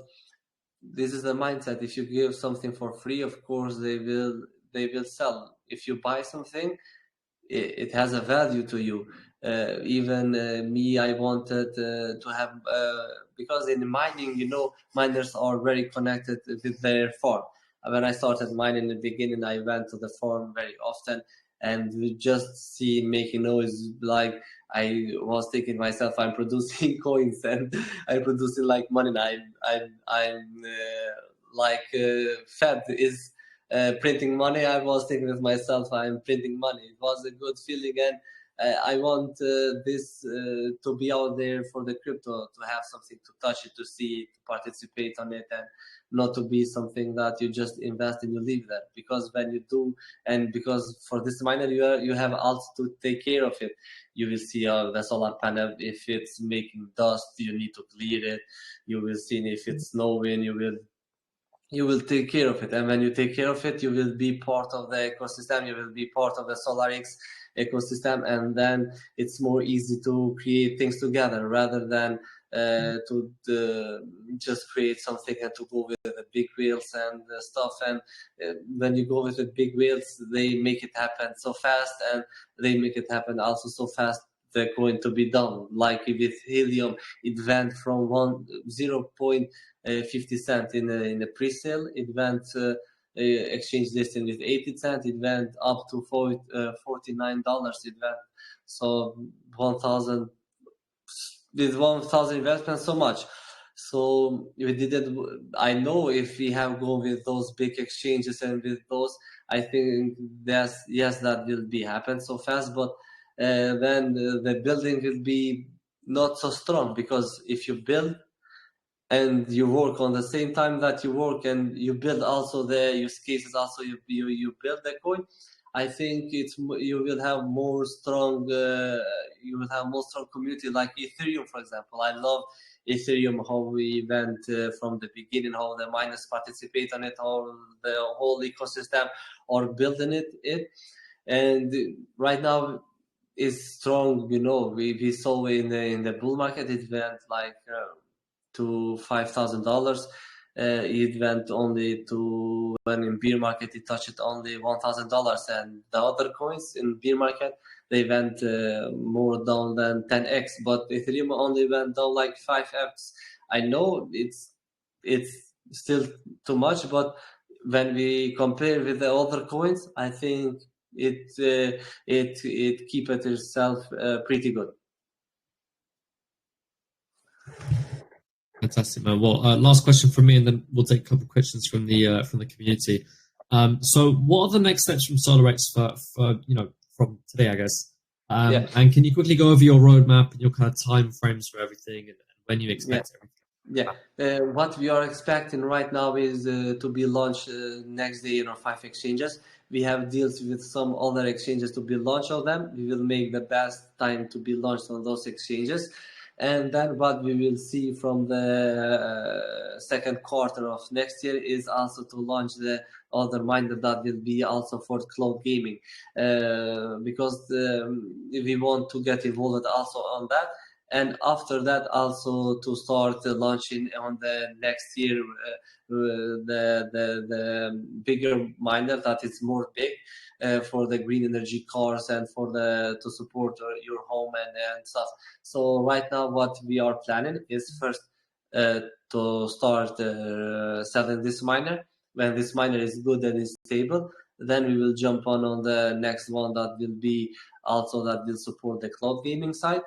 B: this is the mindset: if you give something for free, of course they will sell. If you buy something, it has a value to you. Even me, I wanted to have, because in mining, miners are very connected with their farm. When I started mining in the beginning, I went to the farm very often, and we just see making noise. Like, I was thinking myself, I'm producing coins and I'm producing like money. I'm like Fed is printing money. I was thinking with myself, I'm printing money. It was a good feeling, and I want this to be out there for the crypto, to have something to touch it, to see it, to participate on it, and not to be something that you just invest and you leave that. Because when you do, and because for this miner, you have also to take care of it. You will see the solar panel, if it's making dust, you need to clear it. You will see if it's snowing, you will take care of it. And when you take care of it, you will be part of the ecosystem, you will be part of the SolarX ecosystem, and then it's more easy to create things together, rather than to just create something and to go with the big wheels and stuff. And when you go with the big wheels, they make it happen so fast, and they make it happen also so fast the coin to be done. Like with helium, it went from 0.50 cent in a pre-sale. It went exchange listing with 80 cents. It went up to $49. It went so 1,000 with 1,000 investments so much. So we didn't. I know if we have gone with those big exchanges and with those, I think that will be happen so fast. But then the building will be not so strong, because if you build and you work on the same time that you work and you build also the use cases, also you build the coin, I think you will have more strong community like Ethereum, for example. I love Ethereum, how we went from the beginning, how the miners participate on it, how the whole ecosystem are building it. And right now is strong. We saw in the bull market it went like to $5,000. It went only to, when in bear market it touched only $1,000, and the other coins in bear market they went more down than 10x, but Ethereum only went down like 5x. I know it's still too much, but when we compare with the other coins, I think it keep it itself pretty good.
A: Fantastic, man. Well, last question from me, and then we'll take a couple of questions from the community. So, what are the next steps from SolarX for from today, I guess?
B: Yeah.
A: And can you quickly go over your roadmap and your kind of time frames for everything, and when you expect everything?
B: Yeah, what we are expecting right now is to be launched next day in our 5 exchanges. We have deals with some other exchanges to be launched on them. We will make the best time to be launched on those exchanges. And then what we will see from the second quarter of next year is also to launch the other miner that will be also for cloud gaming, because we want to get involved also on that. And after that, also to start launching on the next year the bigger miner that is more big for the green energy cars and for to support your home and stuff. So right now, what we are planning is first to start selling this miner. When this miner is good and is stable, then we will jump on the next one that will be also that will support the cloud gaming side.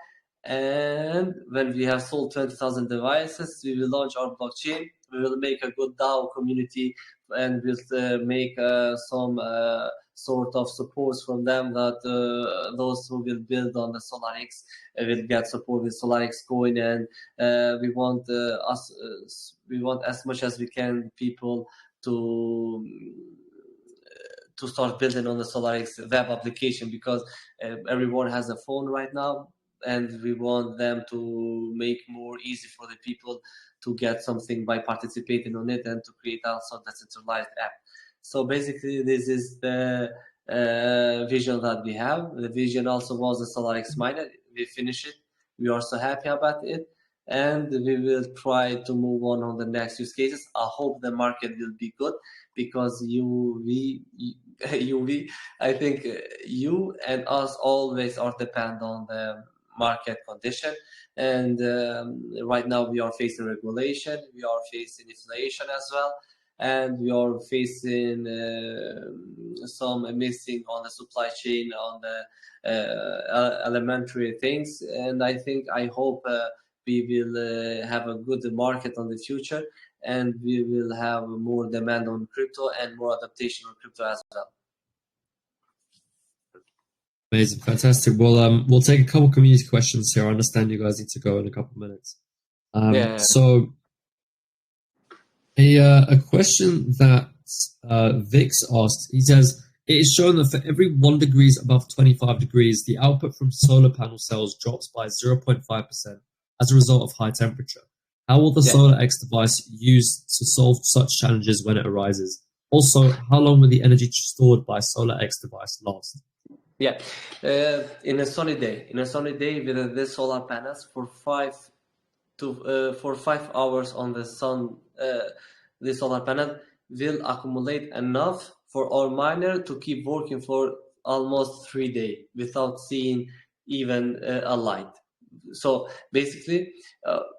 B: And when we have sold 20,000 devices, we will launch our blockchain. We will make a good DAO community, and we'll make some sort of supports from them that those who will build on the SolarX will get support with SolarX coin. And we want as much as we can people to start building on the SolarX web application, because everyone has a phone right now. And we want them to make more easy for the people to get something by participating on it, and to create also a decentralized app. So basically, this is the vision that we have. The vision also was the SolarX miner. We finished it. We are so happy about it, and we will try to move on the next use cases. I hope the market will be good, because I think you and us always are dependent on the market condition. And right now we are facing regulation, we are facing inflation as well, and we are facing some missing on the supply chain, on the elementary things. And I hope we will have a good market on the future, and we will have more demand on crypto and more adaptation on crypto as well.
A: Amazing, fantastic. Well, we'll take a couple community questions here. I understand you guys need to go in a couple of minutes. So, a question that Vix asked. He says, it is shown that for every 1 degree above 25 degrees, the output from solar panel cells drops by 0.5% as a result of high temperature. How will the SolarX device use to solve such challenges when it arises? Also, how long will the energy stored by SolarX device last?
B: Yeah, in a sunny day with the solar panels for 5 hours on the sun, the solar panel will accumulate enough for our miner to keep working for almost 3 days without seeing even a light. So basically,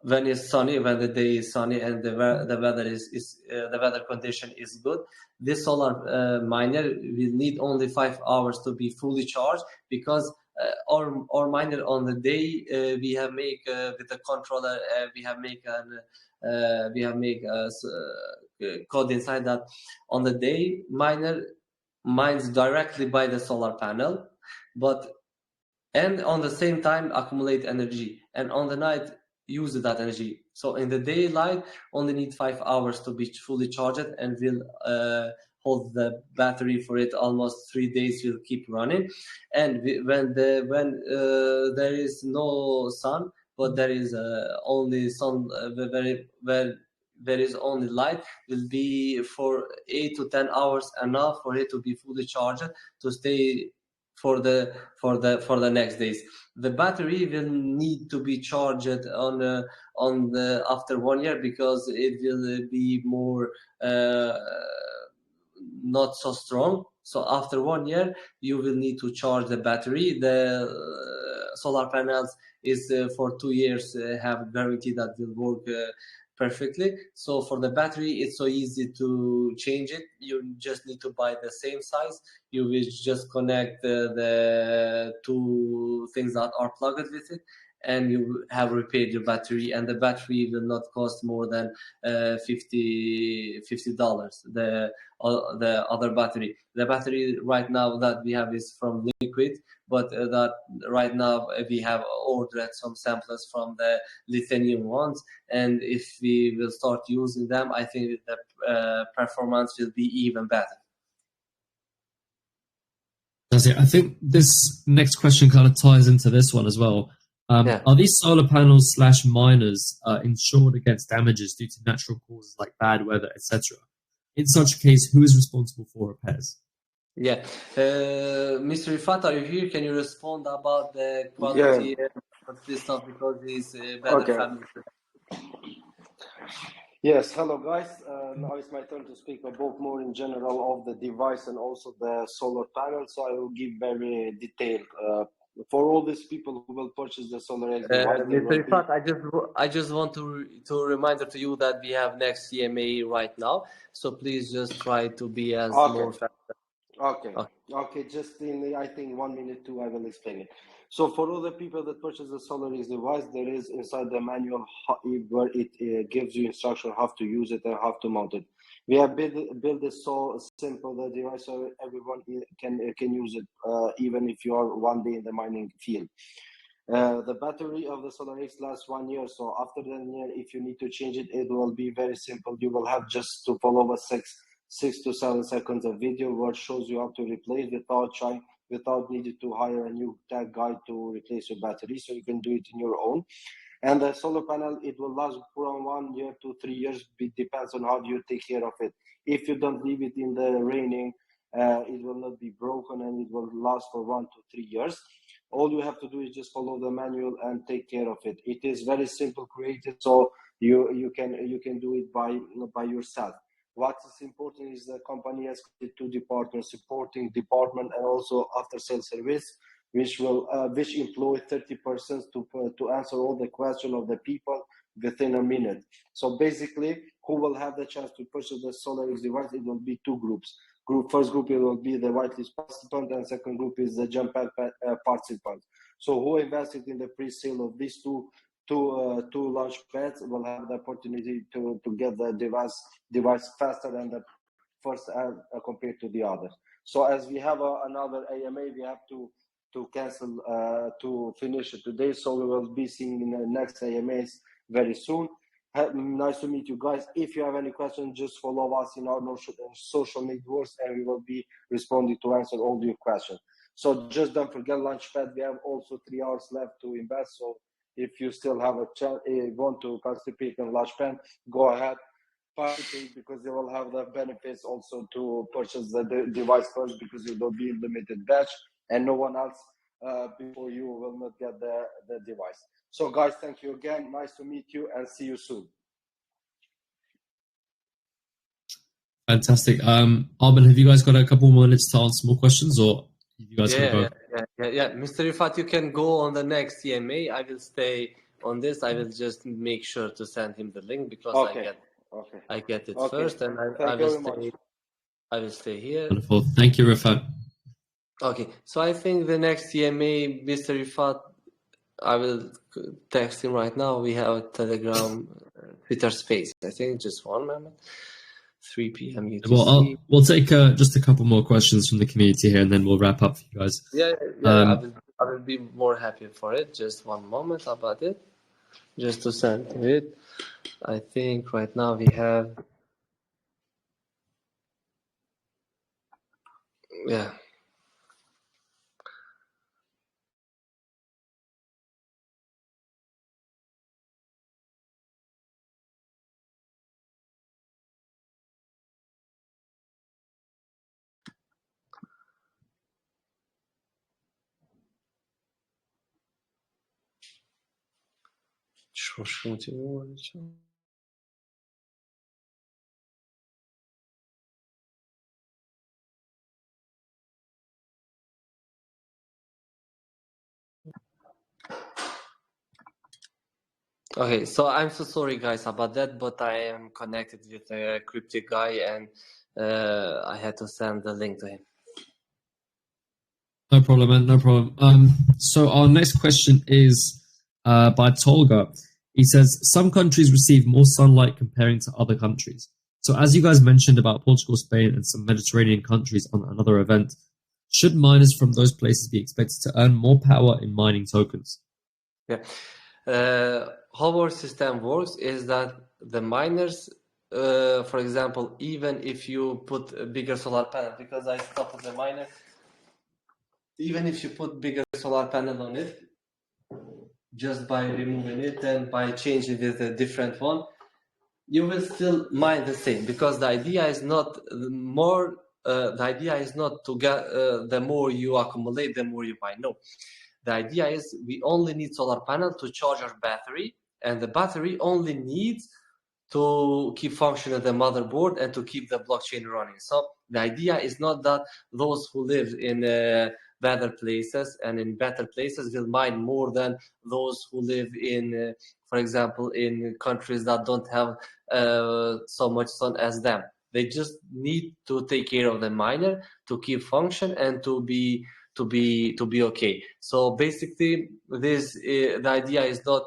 B: when it's sunny, when the day is sunny and the weather the weather condition is good, this solar miner will need only 5 hours to be fully charged, because our miner on the day we have make with the controller we have make code inside that on the day miner mines directly by the solar panel, and on the same time accumulate energy, and on the night use that energy. So in the daylight only need 5 hours to be fully charged, and will hold the battery for it almost 3 days, will keep running. And when there is no sun, but there is only sun, where there is only light, will be for 8 to 10 hours enough for it to be fully charged to stay for the next days. The battery will need to be charged after 1 year, because it will be more not so strong. So after 1 year you will need to charge the battery. The solar panels is for 2 years have guarantee that will work perfectly. So for the battery, it's so easy to change it. You just need to buy the same size. You will just connect the two things that are plugged with it, and you have repaired your battery, and the battery will not cost more than $50. The other battery. The battery right now that we have is from liquid, but that right now we have ordered some samples from the lithium ones, and if we will start using them, I think the performance will be even better.
A: That's it. I think this next question kind of ties into this one as well. Are these solar panels / miners insured against damages due to natural causes like bad weather, etc.? In such a case, who is responsible for repairs?
B: Yeah, Mr. Rifat, are you here? Can you respond about the quality of this stuff, because it's better family?
C: Yes, hello guys. Now it's my turn to speak about more in general of the device and also the solar panel. So I will give very detailed for all these people who will purchase the SolarX device.
B: Mr. Rifat, I just want to remind you that we have next CMA right now. So please just try to be as more faster.
C: Okay. Just in I think 1 minute too, I will explain it. So for all the people that purchase the SolarX device, there is inside the manual where it gives you instruction how to use it and how to mount it. We have built it so simple the device so everyone can use it, even if you are 1 day in the mining field. The battery of the SolarX lasts 1 year. So after the year, if you need to change it, it will be very simple. You will have just to follow a 6 to 7 seconds of video where shows you how to replace without needing to hire a new tech guy to replace your battery. So you can do it in your own. And the solar panel, it will last from 1 year to 3 years. It depends on how you take care of it. If you don't leave it in the raining, it will not be broken, and it will last for 1 to 3 years. All you have to do is just follow the manual and take care of it. It is very simple created, so you can do it by yourself. What is important is the company has two departments, supporting department and also after sales service, which employ 30 persons to answer all the questions of the people within a minute. So basically, who will have the chance to purchase the SolarX device? It will be 2 groups. First group, it will be the whitelist participant, and second group is the jump pad participant. So who invested in the pre-sale of these two launch pads will have the opportunity to get the device faster than the first compared to the others. So as we have another AMA, we have to cancel to finish it today. So we will be seeing in the next AMAs very soon. Nice to meet you guys. If you have any questions, just follow us in our social networks, and we will be responding to answer all your questions. So just don't forget Launchpad. We have also 3 hours left to invest. So if you still have a chance, want to participate in Launchpad, go ahead, participate, because they will have the benefits also to purchase the device first, because it will be limited batch, and no one else before you will not get the device. So guys, thank you again. Nice to meet you, and see you soon.
A: Fantastic. Arben, have you guys got a couple more minutes to answer more questions, or you guys can go?
B: Mr. Rifat, you can go on the next EMA. I will stay on this. I will just make sure to send him the link because
C: Okay.
B: I get it
C: Okay.
B: first, and I
C: Thank you
B: will
C: very much.
B: stay. I will stay here.
A: Wonderful. Thank you, Rifat.
B: Okay, so I think the next EMA, Mr. Rifat, I will text him right now. We have a Telegram, Twitter space. I think just 1 moment. 3 p.m. UTC.
A: Well, we'll take just a couple more questions from the community here, and then we'll wrap up for you guys.
B: I will be more happy for it. Just 1 moment about it. Just to send it. I think right now we have. Yeah. Okay, so I'm so sorry, guys, about that, but I am connected with a cryptic guy, and I had to send the link to him.
A: No problem, man. No problem. So our next question is by Tolga. He says, some countries receive more sunlight comparing to other countries. So as you guys mentioned about Portugal, Spain, and some Mediterranean countries on another event, should miners from those places be expected to earn more power in mining tokens?
B: Yeah. How our system works is that the miners, for example, even if you put a bigger solar panel, because I stopped the miner, even if you put bigger solar panel on it, just by removing it and by changing it with a different one, you will still mine the same, because the idea is not more. The idea is not to get the more you accumulate, the more you mine. No, the idea is we only need solar panel to charge our battery, and the battery only needs to keep functioning the motherboard and to keep the blockchain running. So the idea is not that those who live in better places and in better places will mine more than those who live in, for example, in countries that don't have so much sun as them. They just need to take care of the miner to keep function and to be okay. So basically, this the idea is not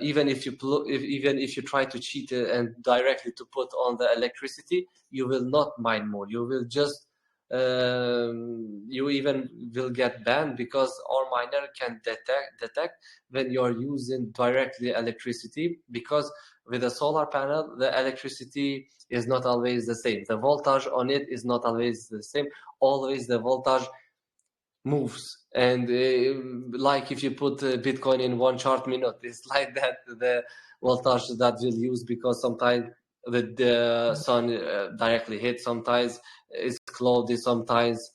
B: even if you try to cheat and directly to put on the electricity, you will not mine more. You will just you even will get banned, because our miner can detect when you are using directly electricity, because with a solar panel the electricity is not always the same. The voltage on it is not always the same. Always the voltage moves, and like if you put Bitcoin in 1 short minute, it's like that the voltage that will use, because sometimes the sun directly hits, sometimes it's cloudy, sometimes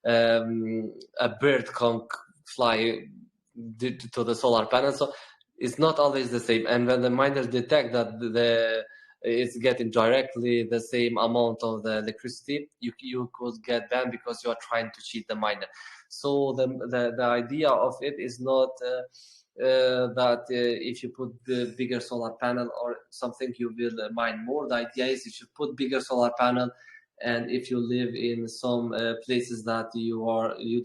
B: a bird can fly to the solar panel, so it's not always the same. And when the miners detect that it's getting directly the same amount of the electricity, you could get banned because you are trying to cheat the miner. So the idea of it is not that if you put the bigger solar panel or something, you will mine more. The idea is if you put bigger solar panel, and if you live in some places that you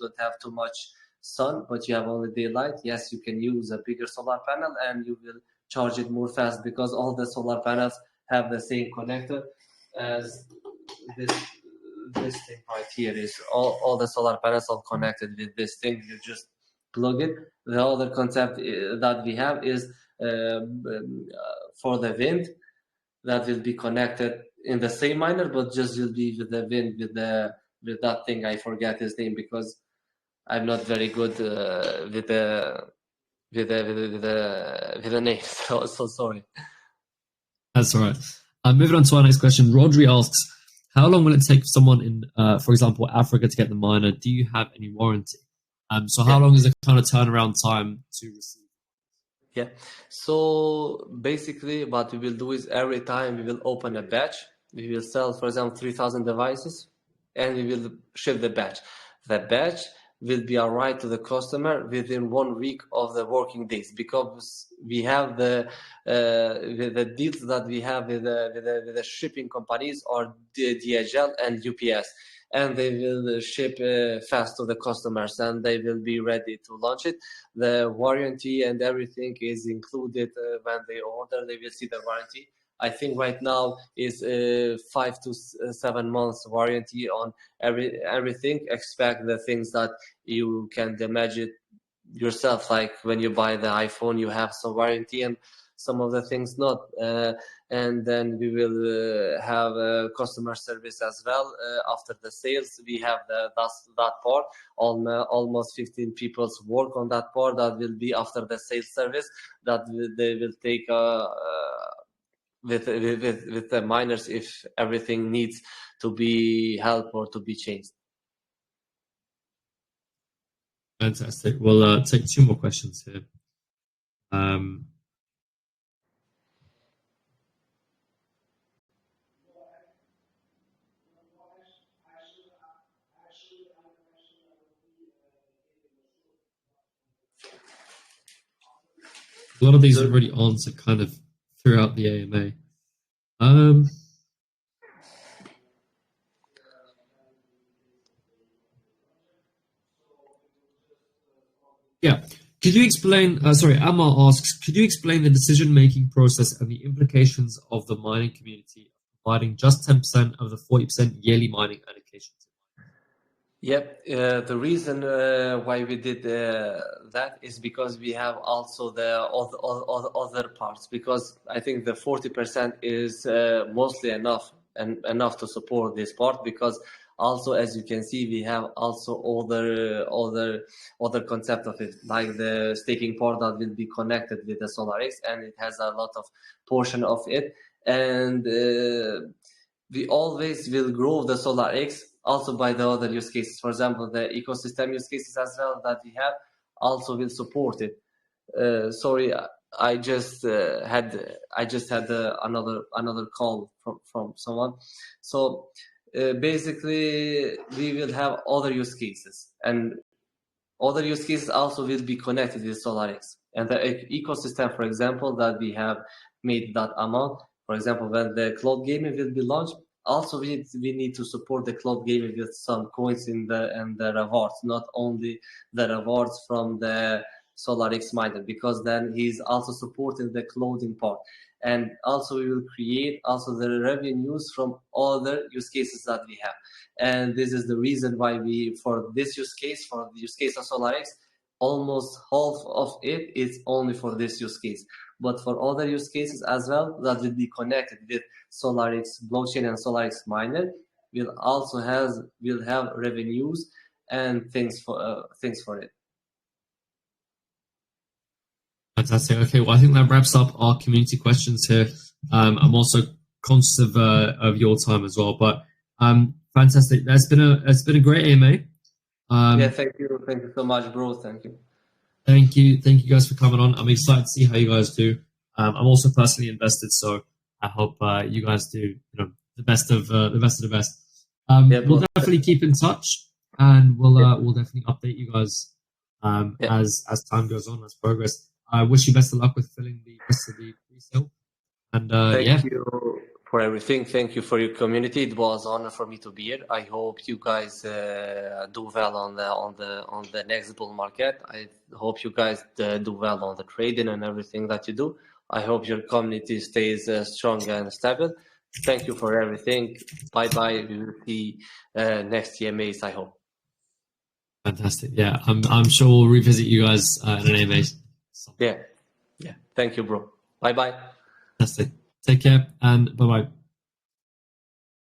B: don't have too much sun, but you have only daylight, yes, you can use a bigger solar panel and you will charge it more fast, because all the solar panels have the same connector as this thing right here. Is all the solar panels are connected with this thing. You just plug it. The other concept that we have is for the wind, that will be connected in the same miner, but just will be with the wind, with that thing. I forget his name because I'm not very good with the name. So sorry.
A: That's all right. Moving on to our next question. Rodri asks, how long will it take someone in, for example, Africa to get the miner? Do you have any warranty? So how long is the kind of turnaround time to receive?
B: Yeah. So basically, what we will do is every time we will open a batch, we will sell, for example, 3,000 devices, and we will ship the batch. The batch will be arrived to the customer within 1 week of the working days, because we have the deals that we have with the shipping companies or the DHL and UPS, and they will ship fast to the customers, and they will be ready to launch it. The warranty and everything is included when they order. They will see the warranty. I think right now is 5 to 7 months warranty on everything. Expect the things that you can damage it yourself. Like when you buy the iPhone, you have some warranty, and some of the things not. And then we will have customer service as well after the sales. We have that part. Almost 15 people work on that part. That will be after the sales service. They will take with the miners if everything needs to be helped or to be changed.
A: Fantastic. We'll take 2 more questions here. A lot of these are already answered kind of throughout the AMA. Yeah. Could you explain, Ammar asks, could you explain the decision-making process and the implications of the mining community providing just 10% of the 40% yearly mining allocation?
B: Yep, the reason why we did that is because we have also the other parts, because I think the 40% is mostly enough to support this part, because also, as you can see, we have also other concept of it, like the staking part that will be connected with the SolarX, and it has a lot of portion of it, and we always will grow the SolarX also by the other use cases. For example, the ecosystem use cases as well that we have also will support it. Sorry, I just had another call from someone. So basically, we will have other use cases, and other use cases also will be connected with SolarX. And the ecosystem, for example, that we have made that amount. For example, when the cloud gaming will be launched, also we need to support the cloud gaming with some coins and the rewards, not only the rewards from the SolarX miner, because then he's also supporting the clothing part. And also we will create also the revenues from other use cases that we have. And this is the reason why for the use case of SolarX, almost half of it is only for this use case. But for other use cases as well, that will be connected with SolarX blockchain and SolarX miner, will have revenues and things for it.
A: Fantastic. Okay, well, I think that wraps up our community questions here. I'm also conscious of your time as well, but fantastic. It's been a great AMA.
B: Yeah, thank you so much, bro. Thank you
A: guys for coming on. I'm excited to see how you guys do. I'm also personally invested, so I hope you guys do the best of the best. We'll definitely keep in touch, and we'll definitely update you guys as time goes on, as progress. I wish you best of luck with filling the rest of the pre-sale. And
B: thank you for everything. Thank you for your community. It was an honor for me to be here. I hope you guys do well on the next bull market. I hope you guys do well on the trading and everything that you do. I hope your community stays strong and stable. Thank you for everything. Bye bye. We will see next AMAs, I hope.
A: Fantastic. Yeah, I'm sure we'll revisit you guys in an AMA.
B: Yeah. Thank you, bro. Bye bye.
A: Fantastic. Take care and bye bye.